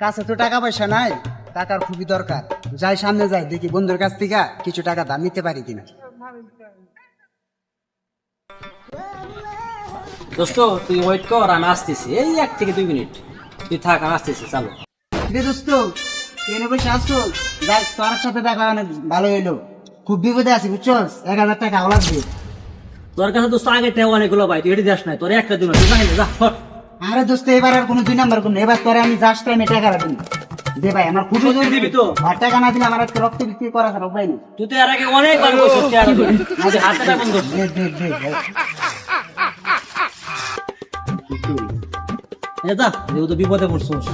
কাছে তো টাকা পয়সা নাই, টাকার খুবই দরকার। যাই সামনে যাই দেখি বন্ধুর কাছ থেকে কিছু টাকা দাম নিতে পারি কিনা। দোস্ত তুই ওয়েট কর, আমি আসতেছি এই 1 থেকে 2 মিনিট। তুই থাক, আমি আসতেছি, চালো। রে দোস্ত, ট্রেনে বসে আসছো, যাই তোর সাথে দেখা অনেক ভালো হইলো। খুব বিপদে আছি বুঝছস, 1000 টাকা লাগবে। তোর কাছে দোস্ত আগে টেও অনেকগুলো ভাই, তুই এটি যাস নাই, তোর একটা দিন তুই জানিস যা ফট। আরে দোস্ত, এবার আর কোনো 2 নাম্বার কোন, এবার তোরে আমি জাস্ট টাইমে টাকা রাখবি দে ভাই। আমার খুব তুই দিবি তো? আর টাকা না দিলে আমার একটা রক্ত বিক্রি করা খারাপ ভাই না। তুই তো এর আগে অনেকবার বলছিস টেয়ারা দিবি, আজ হাতে টাকা বন্ধ। দে দে দে ভাই। এ যা, যেহেতু বিপদে পড়ছিস।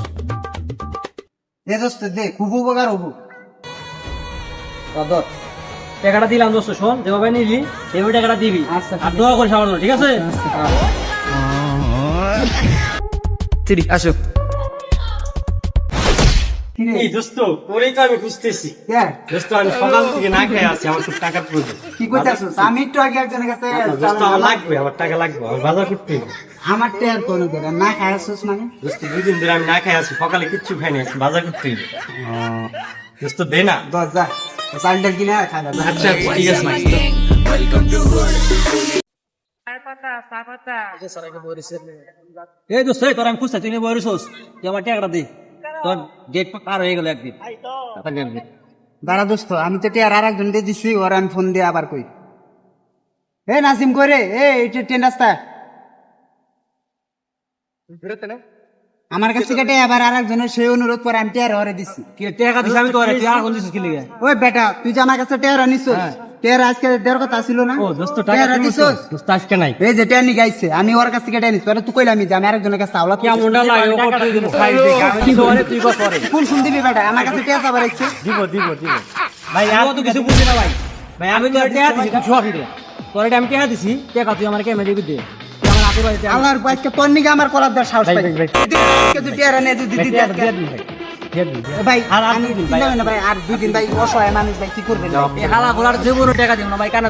দে দোস্ত দে, খুব উপকার হবো। ধর, টাকাটা দিলাম দোস্ত, শোন যেভাবে নিলি সেভাবে টাকাটা দিবি। আচ্ছা, ঠিক আর দোয়া করিস আমার জন্য, ঠিক আছে? ঠিক আসো। কি রে? এই দোস্ত, তোরেই তো আমি খুঁজতেছি। কে? দোস্ত, আমি সকাল থেকে না খেয়ে আছি, আমার খুব টাকার প্রয়োজন। কি করতেছস? আমি একটু আগে একজনের কাছে দোস্ত, আমার লাগবে, আমার টাকা লাগবে, আমার বাজার করতে হবে। আমার টেয়ার কোনো বেড়া না খাইছস মানে? দোস্ত, 2 দিন ধরে আমি না খেয়ে আছি, সকালে কিচ্ছু খাইনি, বাজার করতে হবে। দোস্ত, দে না। দশ যা চালটা কিনে খাইবা। আচ্ছা ঠিক আছে। এই দোস্ত, এই তোর আমি খুঁজতে, তুই নিয়ে বসছিস, তুই আমার টাকাটা দে। তোর ডেট পার হয়ে গেল একদিন। দাঁড়া দোস্ত, আমি তো টেয়ার আর একজন দিয়ে দিছি, ওর আমি ফোন দিয়ে আবার কই। এ নাসিম কই রে? এইটা ট্রেন রাস্তা। আমার কাছ থেকে আবার আর একজনের সেই অনুরোধ করে আমি টেয়ার ওরে দিছি। কি টাকা দিস আমি তোর, তুই আর কোন দিছিস কি লিগে? ওই বেটা, তুই যে আমার কাছে টেয়ার আনিছস, টেয়ার আজকে দেওয়ার কথা ছিল না? ও দোস্ত, টাকা টেয়ার তুই আনিছস? দোস্ত আজকে নাই। এই যে টেয়ার নি গাইছে, আমি ওর কাছ থেকে টেয়ার নিছি। তুই কইলাম যে আমি আরেকজনের কাছে আওলা কেমনটা লাগে ও তুই দিব ফাইল দে, আমি কি করে তুই কর করে। কোন শুন দিবি বেটা? আমার কাছে টেয়ার আবার আইছে। ভাই আর তো কিছু বুঝি না ভাই। ভাই আমি তোর টাকা দিছি, তুই শোয়া দিতে। তোর এটা আমি টাকা দিছি, টাকা তুই আমার কেমনে দিবি দে। তুই আমার হাতে বাড়িতে আল্লাহর বাইকে তোর নিকে আমার কলার দর সাহস পাই। তুই টেয়ার এনে তুই দিদি ভাই। আর আমি দুই দিন ভাই। ভাই আর 2 দিন ভাই, অসহায় মানুষ ভাই, কি করবেন? এই হালা গোলার জীবনও টাকা দিব না ভাই, কানা